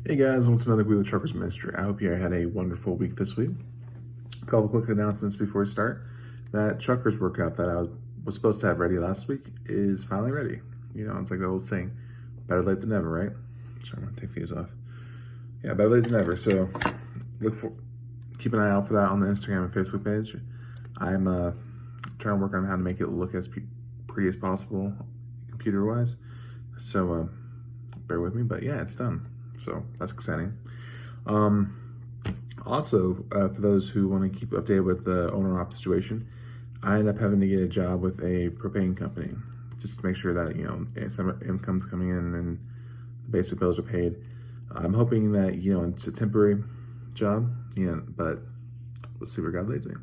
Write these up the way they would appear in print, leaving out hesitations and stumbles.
Hey guys, welcome to another week with Truckers Ministry. I hope you had a wonderful week this week. A couple quick announcements before we start. That Truckers workout that I was supposed to have ready last week is finally ready. You know, it's like the old saying, better late than never, right? So I'm gonna take these off. Yeah, better late than never. So keep an eye out for that on the Instagram and Facebook page. I'm trying to work on how to make it look as pretty as possible computer-wise. So bear with me, but yeah, it's done. So that's exciting. Also, for those who want to keep updated with the owner-op situation, I ended up having to get a job with a propane company just to make sure that, you know, some income's coming in and the basic bills are paid. I'm hoping that, you know, it's a temporary job, but we'll see where God leads me.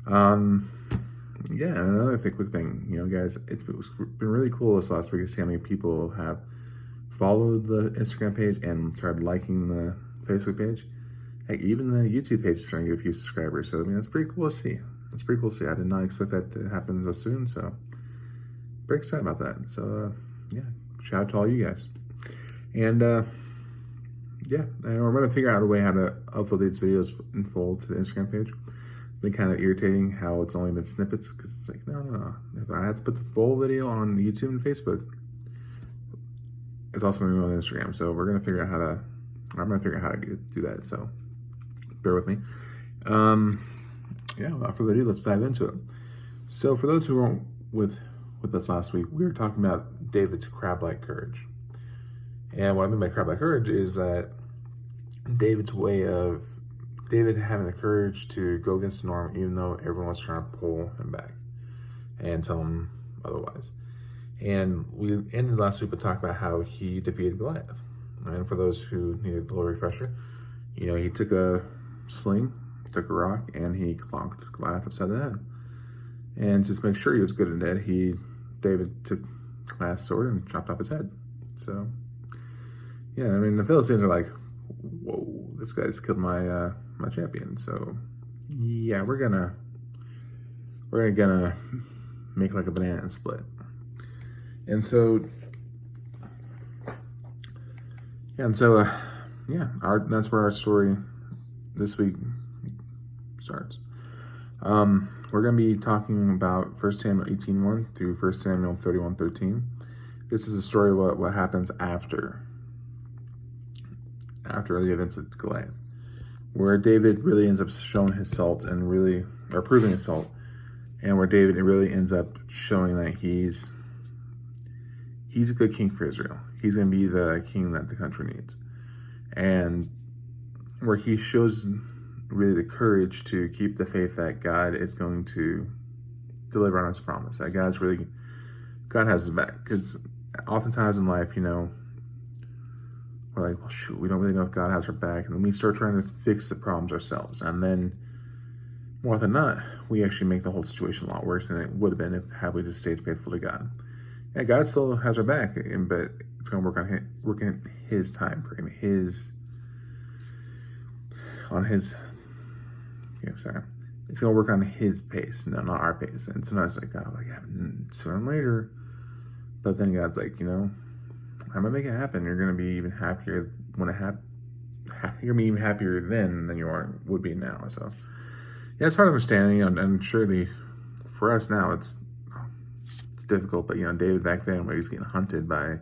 Yeah, and another quick thing, you know, guys, it's been really cool this last week to see how many people have followed the Instagram page and started liking the Facebook page. Heck, even the YouTube page is starting to get a few subscribers. So, I mean, that's pretty cool to see. It's pretty cool to see. I did not expect that to happen so soon. So, very excited about that. So, yeah, shout out to all you guys. And, yeah, and we're going to figure out a way how to upload these videos in full to the Instagram page. It's been kind of irritating how it's only been snippets because it's like, no. If I have to put the full video on YouTube and Facebook, it's also going to be on Instagram. So I'm going to figure out how to do that. So bear with me. Yeah, without further ado, let's dive into it. So for those who weren't with us last week, we were talking about David's Crablike Courage. And what I mean by Crablike Courage is that David having the courage to go against the norm, even though everyone was trying to pull him back and tell him otherwise. And we ended last week with talking about how he defeated Goliath. And for those who needed a little refresher, you know, he took a sling, took a rock, and he clonked Goliath upside the head. And just to make sure he was good and dead, David took Goliath's sword and chopped off his head. So, yeah, I mean, the Philistines are like, whoa, this guy's killed my my champion. So, yeah, we're gonna make like a banana and split. And so, that's where our story this week starts. We're going to be talking about 1 Samuel 18:1 through 1 Samuel 31:13. This is a story of what happens after the events of Goliath, where David really ends up showing his salt and proving his salt, and where David really ends up showing that he's a good king for Israel. He's going to be the king that the country needs. And where he shows really the courage to keep the faith that God is going to deliver on his promise. That God has his back. Because oftentimes in life, you know, we're like, well, shoot, we don't really know if God has our back. And then we start trying to fix the problems ourselves. And then, more often than not, we actually make the whole situation a lot worse than it would have been had we just stayed faithful to God. Yeah, God still has our back, but it's going to work in His time frame, It's going to work on His pace, not our pace. And sometimes like God, like, yeah, sooner or later. But then God's like, you know, I'm gonna make it happen. You're going to be even happier when it happens. You're going to be even happier then than you would be now. So yeah, it's hard to understand, you know, and surely for us now it's difficult, but you know, David back then where he's getting hunted by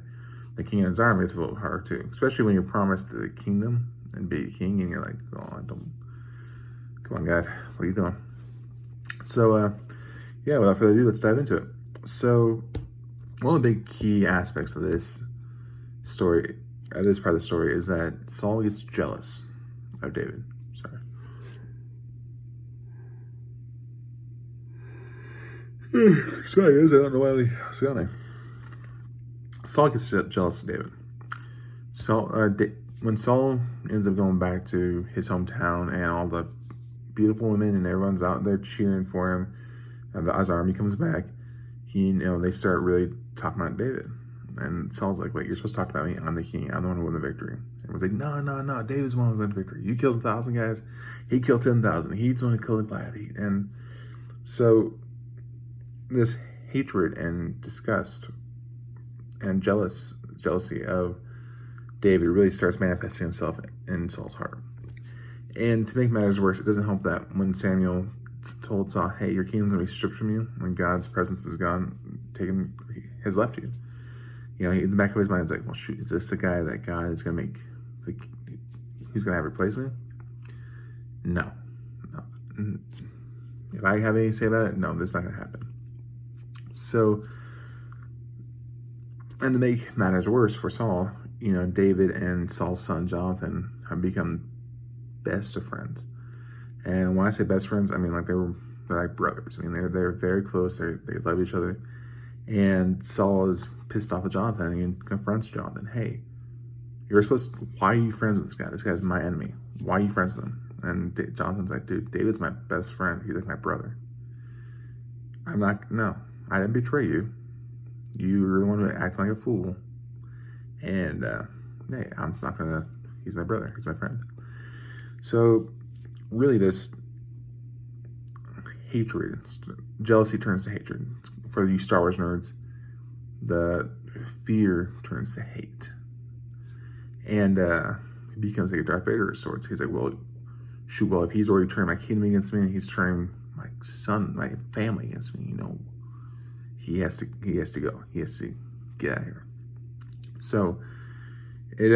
the king and his army, it's a little hard too, especially when you're promised the kingdom and be a king and you're like, oh, come on God, what are you doing? So yeah, without further ado, let's dive into it. So one of the big key aspects of this story, this part of the story, is that Saul gets jealous of David. Sorry, guys, I don't know why I was yawning. Saul gets jealous of David. When Saul ends up going back to his hometown and all the beautiful women and everyone's out there cheering for him, and his army comes back, they start really talking about David. And Saul's like, wait, you're supposed to talk about me? I'm the king. I'm the one who won the victory. Everyone's like, no, David's the one who won the victory. You killed 1,000 guys. He killed 10,000. He's the one who killed Goliath. And so this hatred and disgust and jealousy of David really starts manifesting himself in Saul's heart. And to make matters worse, it doesn't help that when Samuel told Saul, hey, your kingdom's going to be stripped from you, when God's presence is gone, has left you. In the back of his mind, it's like, well, shoot, is this the guy that God is going to make, he's going to have replace me? No. If I have anything to say about it, no, this is not going to happen. So, and to make matters worse for Saul, David and Saul's son Jonathan have become best of friends. And when I say best friends, I mean they're like brothers. They're very close. They love each other. And Saul is pissed off at Jonathan, and he confronts Jonathan. Hey, why are you friends with this guy? This guy's my enemy. Why are you friends with him? And Jonathan's like, dude, David's my best friend. He's like my brother. No, I didn't betray you. You were the one who acted like a fool. And, hey, I'm just not gonna, he's my brother. He's my friend. So, really this hatred, jealousy turns to hatred. For you Star Wars nerds, the fear turns to hate. And he becomes like a Darth Vader of sorts. He's like, well, if he's already turned my kingdom against me, and he's turning my son, my family against me, he has to go. He has to get out of here. So it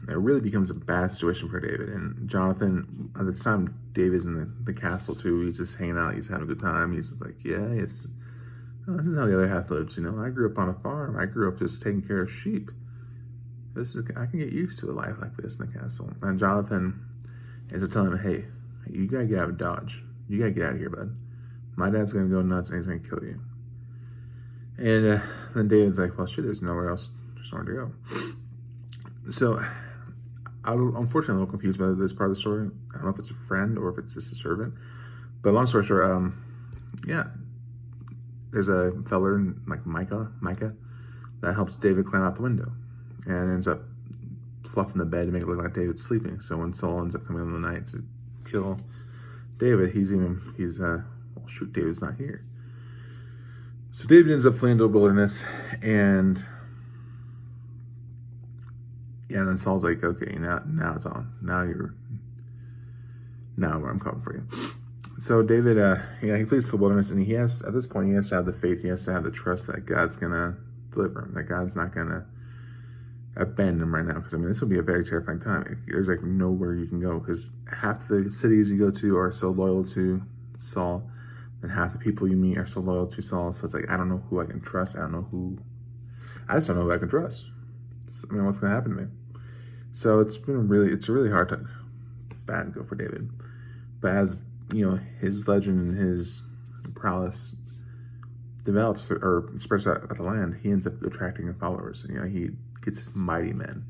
really becomes a bad situation for David. And Jonathan, at this time, David's in the castle too. He's just hanging out. He's having a good time. He's just like, this is how the other half lives. I grew up on a farm. I grew up just taking care of sheep. I can get used to a life like this in the castle. And Jonathan ends up telling him, hey, you gotta get out of Dodge. You gotta get out of here, bud. My dad's gonna go nuts and he's gonna kill you. And then David's like, well, shit, there's nowhere else to go. So, I'm unfortunately a little confused by this part of the story. I don't know if it's a friend or if it's just a servant. But long story short, there's a feller like Micah, that helps David climb out the window. And ends up fluffing the bed to make it look like David's sleeping. So when Saul ends up coming in the night to kill David, David's not here. So David ends up fleeing to a wilderness, and then Saul's like, okay, now it's on. Now I'm coming for you. So David, he flees to the wilderness, and at this point, he has to have the faith, he has to have the trust that God's gonna deliver him, that God's not gonna abandon him right now. Because this will be a very terrifying time. There's like nowhere you can go, because half the cities you go to are so loyal to Saul, and half the people you meet are so loyal to Saul. So it's like, I don't know who I can trust. I just don't know who I can trust. What's gonna happen to me? So it's a really hard time. Bad go for David. But as his legend and his prowess develops or spreads out the land, he ends up attracting followers. He gets his mighty men,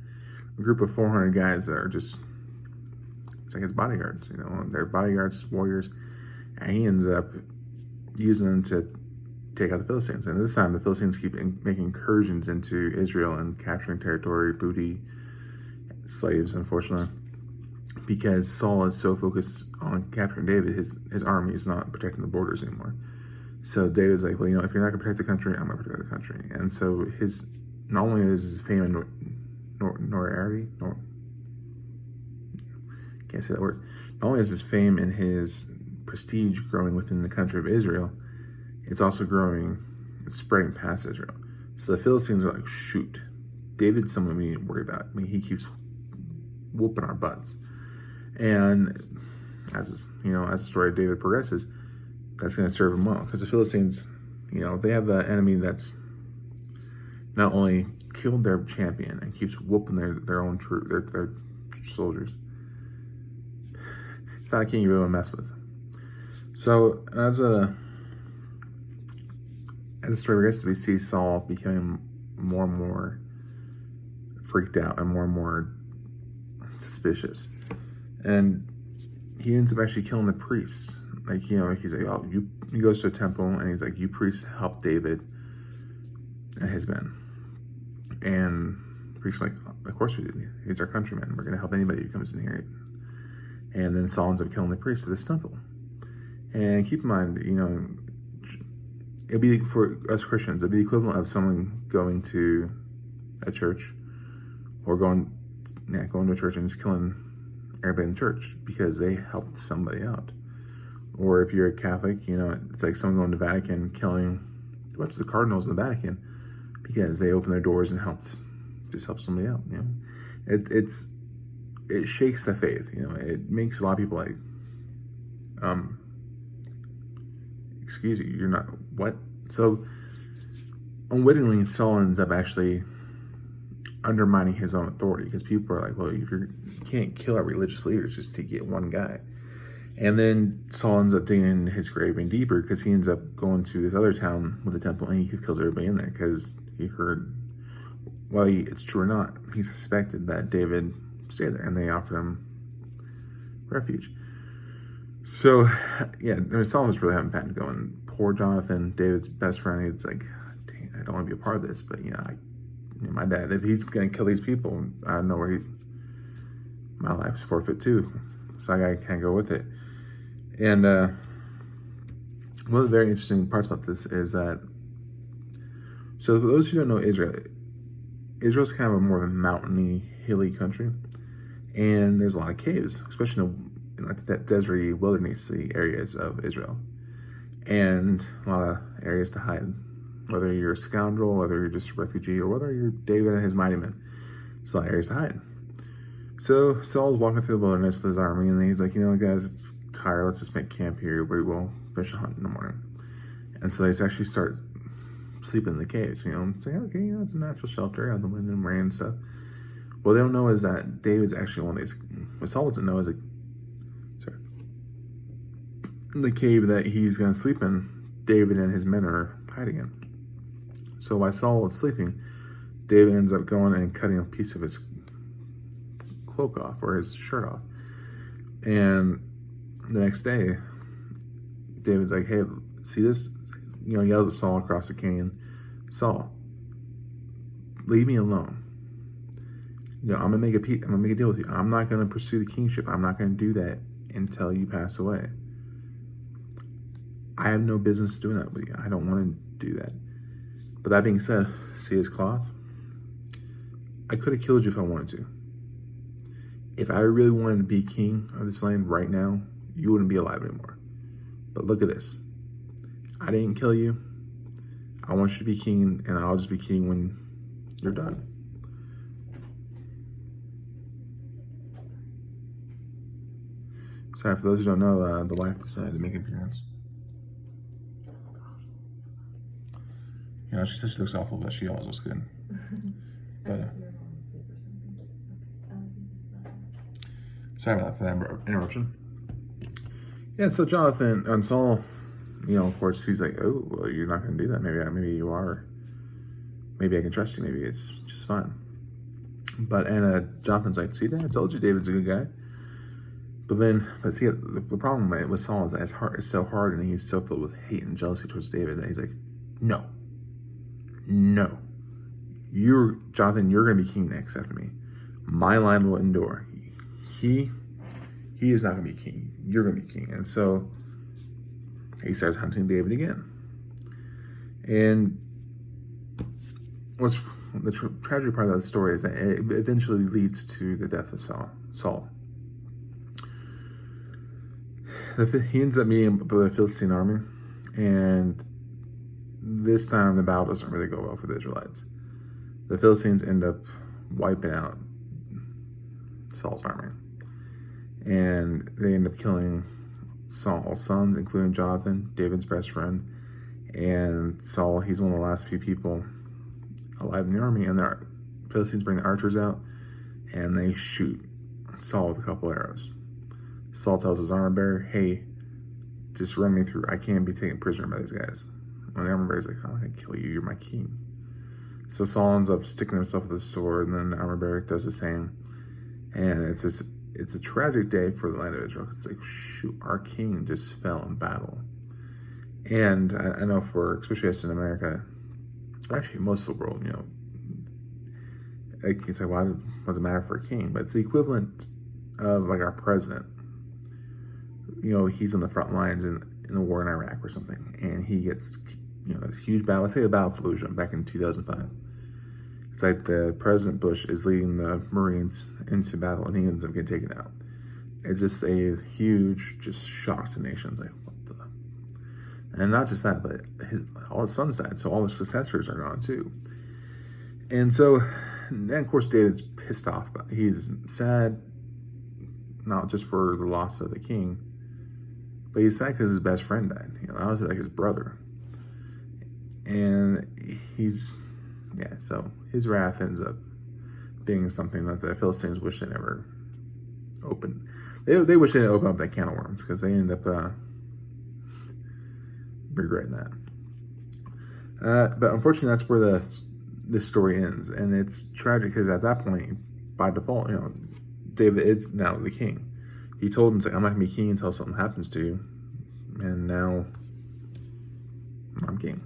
a group of 400 guys that are it's like his bodyguards. They're bodyguards, warriors, and he ends up using them to take out the Philistines. And this time, the Philistines keep making incursions into Israel and capturing territory, booty, slaves, unfortunately, because Saul is so focused on capturing David, his army is not protecting the borders anymore. So David's like, well, if you're not going to protect the country, I'm going to protect the country. And so not only is his fame and can't say that word. Not only is his fame and his prestige growing within the country of Israel, it's also it's spreading past Israel. So the Philistines are like, shoot, David's someone we need to worry about. He keeps whooping our butts. And as the story of David progresses, that's going to serve him well, because the Philistines, they have the enemy that's not only killed their champion and keeps whooping their own their soldiers. It's not a king you really want to mess with. So as the story progresses, we see Saul becoming more and more freaked out and more suspicious, and he ends up actually killing the priests. He's like, he goes to a temple and he's like, you priests help David and his men. And the priests are like, of course we do. He's our countryman. We're going to help anybody who comes in here. And then Saul ends up killing the priests of this temple. And keep in mind, it'd be, for us Christians, it'd be the equivalent of someone going to a church or going to church and just killing everybody in the church because they helped somebody out. Or if you're a Catholic, you know, it's like someone going to the Vatican killing a bunch of the cardinals in the Vatican because they opened their doors and helped somebody out. You know, it shakes the faith. You know, it makes a lot of people like, excuse you, you're not what? So unwittingly, Saul ends up actually undermining his own authority because people are like, well, you can't kill our religious leaders just to get one guy. And then Saul ends up digging in his grave even deeper because he ends up going to this other town with a temple and he kills everybody in there because he heard, well, it's true or not, he suspected that David stayed there and they offered him refuge. So, yeah, I mean, Saul was really having bad going. Poor Jonathan, David's best friend, he's like, dang, I don't want to be a part of this, but, you know, my dad, if he's going to kill these people, I don't know where my life's forfeit too. So I can't go with it. And one of the very interesting parts about this is that, so for those who don't know Israel's kind of a more of a mountainy, hilly country. And there's a lot of caves, especially in like that deserty, wildernessy areas of Israel. And a lot of areas to hide. Whether you're a scoundrel, whether you're just a refugee, or whether you're David and his mighty men. It's a lot of areas to hide. So Saul's walking through the wilderness with his army, and then he's like, you know, guys, it's tired. Let's just make camp here. We will finish a hunt in the morning. And so they just actually start sleeping in the caves, you know, and saying, okay, you know, it's a natural shelter out of the wind and rain and stuff. What they don't know is that David's actually one of these. What Saul doesn't know is the cave that he's going to sleep in, David and his men are hiding in. So while Saul is sleeping, David ends up going and cutting a piece of his cloak off or his shirt off. And the next day, David's like, hey, see this? You know, yells at Saul across the canyon, Saul, leave me alone. You know, I'm gonna make a deal with you. I'm not gonna pursue the kingship. I'm not gonna do that until you pass away. I have no business doing that with you. I don't want to do that. But that being said, see his cloth? I could have killed you if I wanted to. If I really wanted to be king of this land right now, you wouldn't be alive anymore. But look at this. I didn't kill you. I want you to be king, and I'll just be king when you're done. Sorry, for those who don't know, the wife decided to make an appearance. You know, she said she looks awful, but she always looks good. But sorry about that for that interruption. Yeah, so Jonathan and Saul, you know, of course, he's like, oh, well, you're not going to do that. Maybe you are. Maybe I can trust you. Maybe it's just fine. But Jonathan's like, see, I told you David's a good guy. But see, the problem with Saul is that his heart is so hard and he's so filled with hate and jealousy towards David that he's like, no, Jonathan, you're going to be king next after me. My line will endure. He is not going to be king. You're going to be king. And so he starts hunting David again. And what's the tragic part of that story is that it eventually leads to the death of Saul. He ends up meeting the Philistine army, and this time the battle doesn't really go well for the Israelites. The Philistines end up wiping out Saul's army, and they end up killing Saul's sons, including Jonathan, David's best friend, and Saul. He's one of the last few people alive in the army, and the Philistines bring the archers out, and they shoot Saul with a couple arrows. Saul tells his armor bearer, hey, just run me through. I can't be taken prisoner by these guys. And the armor bearer's like, I'm going to kill you. You're my king. So Saul ends up sticking himself with his sword, and then the armor bearer does the same. And it's a tragic day for the land of Israel. It's like, shoot, our king just fell in battle. And I know especially us in America, actually most of the world, you know, it's like, why does it matter for a king? But it's the equivalent of like our president. You know, he's on the front lines in the war in Iraq or something, and he gets, you know, a huge battle. Let's say the Battle of Fallujah back in 2005. It's like the President Bush is leading the Marines into battle and he ends up getting taken out. It's just a huge just shock to nations. Like, what the? And not just that, but all his sons died, so all his successors are gone too. And so, and of course, David's pissed off. He's sad, not just for the loss of the king, but he's sad because his best friend died. That was like his brother. And so his wrath ends up being something that the Philistines wish they never opened. They wish they didn't open up that can of worms, because they end up regretting that. But unfortunately, that's where this story ends, and it's tragic because at that point, by default, David is now the king. He told him, "I'm not gonna be king until something happens to you," and now I'm king.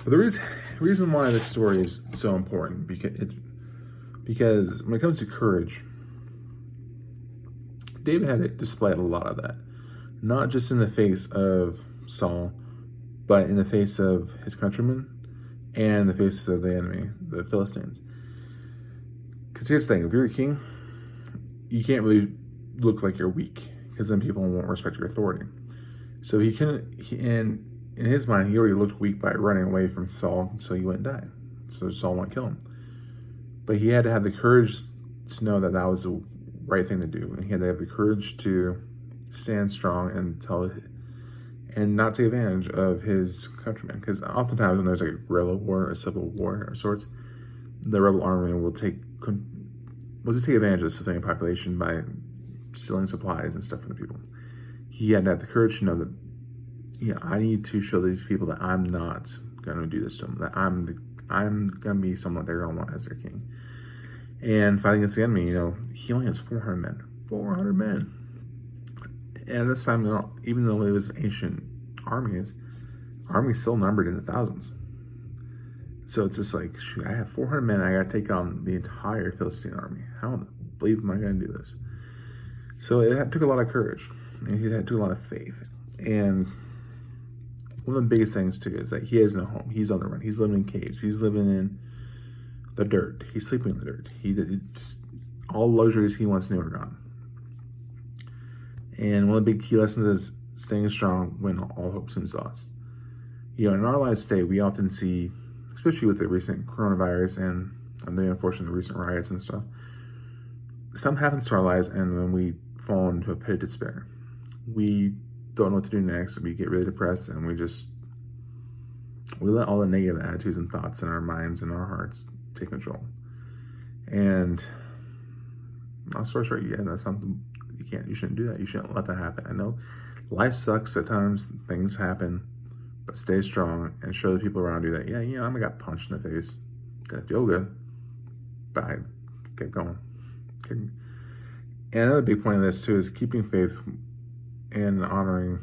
But the reason why this story is so important because when it comes to courage, David had displayed a lot of that, not just in the face of Saul, but in the face of his countrymen and in the face of the enemy, the Philistines. Because here's the thing: if you're a king, you can't really look like you're weak, because then people won't respect your authority. So in his mind, he already looked weak by running away from Saul so he wouldn't die. So Saul wouldn't kill him. But he had to have the courage to know that that was the right thing to do. And he had to have the courage to stand strong and not take advantage of his countrymen. Because oftentimes when there's like a guerrilla war, a civil war of sorts, the rebel army will just take advantage of the civilian population by stealing supplies and stuff from the people. He had to have the courage to know that, I need to show these people that I'm not going to do this to them, that I'm going to be someone they're going to want as their king. And fighting against the enemy, he only has 400 men. 400 men. And this time, even though it was ancient armies still numbered in the thousands. So it's just like, shoot, I have 400 men, I got to take on the entire Philistine army. How in the bleep am I going to do this? So it took a lot of courage, and it took a lot of faith. And one of the biggest things too is that he has no home. He's on the run. He's living in caves. He's living in the dirt. He's sleeping in the dirt. All luxuries he once knew are gone. And one of the big key lessons is staying strong when all hope seems lost. In our lives today, we often see, especially with the recent coronavirus and the unfortunate recent riots and stuff, something happens to our lives, and when we fall into a pit of despair, we don't know what to do next. We get really depressed, and we let all the negative attitudes and thoughts in our minds and our hearts take control. And I'll start straight. That's something you shouldn't do that. You shouldn't let that happen. I know life sucks at times, things happen, but stay strong and show the people around you that, I got punched in the face. Didn't feel good, but I kept going. And another big point of this too is keeping faith and honoring.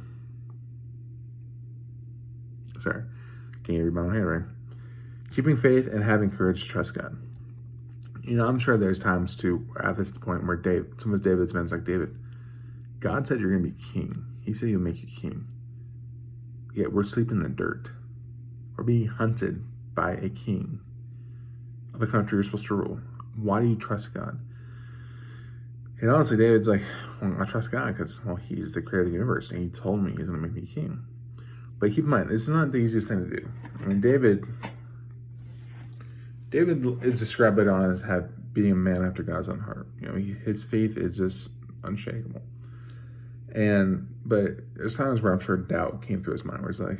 Sorry, can't read my own handwriting. Keeping faith and having courage to trust God. I'm sure there's times too at this point where some of David's men's like, David, God said you're going to be king. He said he'll make you king. Yet we're sleeping in the dirt. We're being hunted by a king of a country you're supposed to rule. Why do you trust God? And honestly, David's like, well, I trust God because, he's the creator of the universe, and he told me he's going to make me king. But keep in mind, this is not the easiest thing to do. David is described later on as being a man after God's own heart. His faith is just unshakable. But there's times where I'm sure doubt came through his mind, where he's like,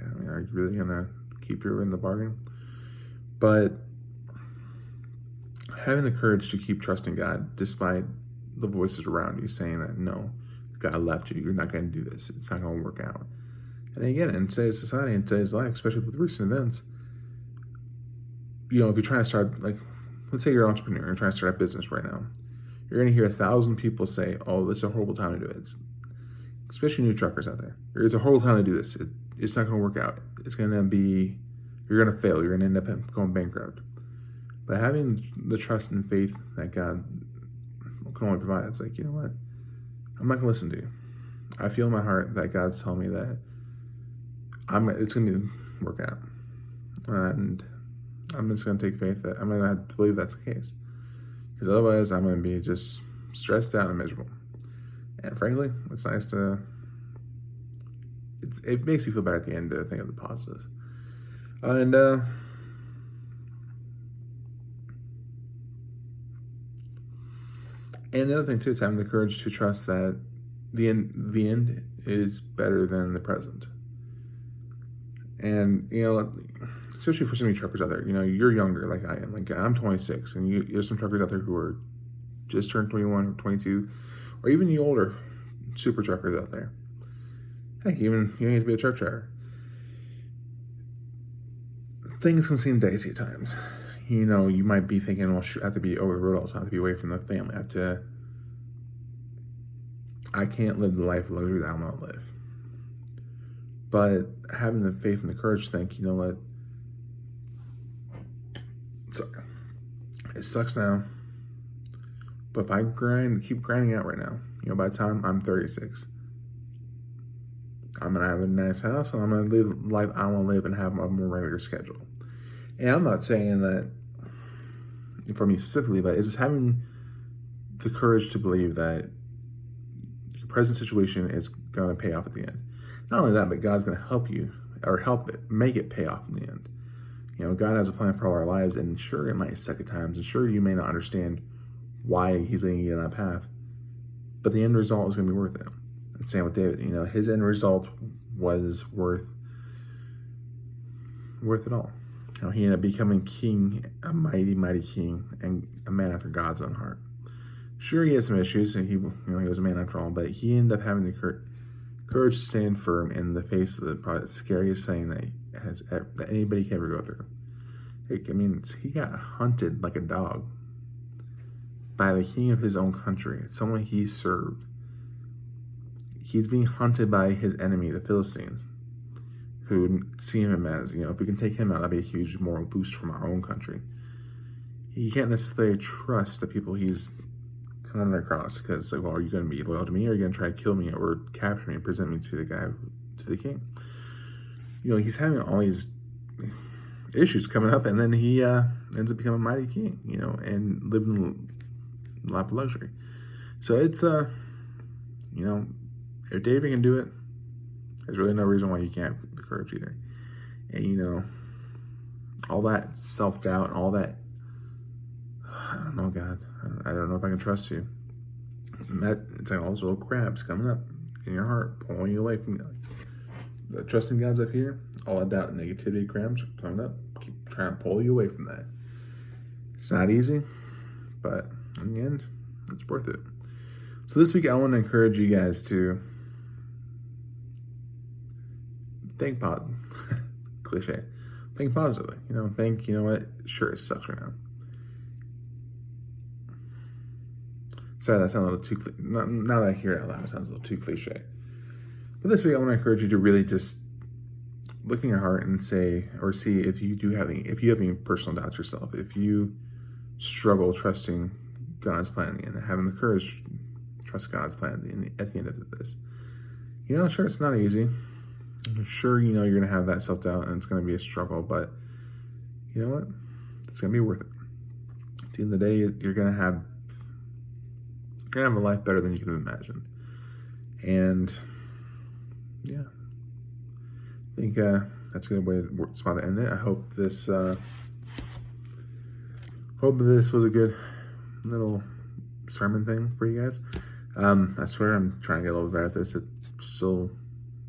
God, are you really going to keep your word in the bargain? But having the courage to keep trusting God, despite the voices around you saying that, no, God left you, you're not going to do this, it's not going to work out. And again, in today's society, in today's life, especially with recent events, if you're trying to start, let's say you're an entrepreneur, you're trying to start a business right now, you're going to hear 1,000 people say, oh, it's a horrible time to do it. Especially new truckers out there. It's a horrible time to do this. It's not going to work out. It's going to be, you're going to fail. You're going to end up going bankrupt. But having the trust and faith that God can only provide, it's like, you know what? I'm not going to listen to you. I feel in my heart that God's telling me that it's going to work out. And I'm just going to take faith that I'm going to have to believe that's the case. Because otherwise, I'm going to be just stressed out and miserable. And frankly, it's nice to... It makes you feel better at the end to think of the positives. And the other thing too is having the courage to trust that the end is better than the present. And especially for so many truckers out there, you're younger like I am. Like I'm 26, and there's some truckers out there who are just turned 21 or 22, or even the older super truckers out there. Heck, even you need to be a truck driver. Things can seem dicey at times. You might be thinking, well, shoot, I have to be over the road all the time. I have to be away from the family. I can't live the life of luxury that I want to live. But having the faith and the courage to think, you know what? Sorry. It sucks now. But if I keep grinding out right now, by the time I'm 36, I'm going to have a nice house, and I'm going to live the life I want to live and have a more regular schedule. And I'm not saying that for me specifically, but it's just having the courage to believe that your present situation is going to pay off at the end. Not only that, but God's going to help you, or make it pay off in the end. God has a plan for all our lives, and sure, it might suck at times, and sure, you may not understand why He's leading you on that path, but the end result is going to be worth it. And same with David. His end result was worth it all. He ended up becoming king, a mighty, mighty king, and a man after God's own heart. Sure, he had some issues, and he was a man after all, but he ended up having the courage to stand firm in the face of probably the scariest thing that anybody can ever go through. He got hunted like a dog by the king of his own country, someone he served. He's being hunted by his enemy, the Philistines, who see him as, if we can take him out, that'd be a huge moral boost from our own country. He can't necessarily trust the people he's coming across, because, are you going to be loyal to me, or are you going to try to kill me or capture me and present me to the king? He's having all these issues coming up, and then he ends up becoming a mighty king, and living a life of luxury. So it's, if David can do it, there's really no reason why you can't have the courage either. And, all that self-doubt, all that, I don't know, God, I don't know if I can trust you. It's like all those little crabs coming up in your heart, pulling you away from God. The trusting God's up here, all that doubt and negativity crabs coming up, keep trying to pull you away from that. It's not easy, but in the end, it's worth it. So this week, I want to encourage you guys to think positive. Cliche. Think positively. Think, what? Sure, it sucks right now. Sorry, that sounds a little too... Now that I hear it out loud, it sounds a little too cliche. But this week, I want to encourage you to really just look in your heart and say, or see if you have any personal doubts yourself, if you struggle trusting God's plan and having the courage to trust God's plan at the end of this. Sure, it's not easy. Sure, you're going to have that self-doubt, and it's going to be a struggle, but you know what? It's going to be worth it. At the end of the day, you're going to have a life better than you can imagine. And yeah, I think that's a good spot to end it. I hope this was a good little sermon thing for you guys. I swear I'm trying to get a little better at this. It's still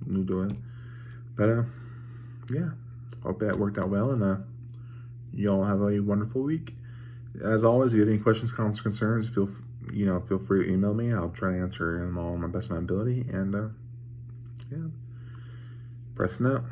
new doing. But yeah, hope that worked out well, and you all have a wonderful week. As always, if you have any questions, comments, concerns, feel free to email me. I'll try to answer them all in my best of my ability. And yeah, pressing out.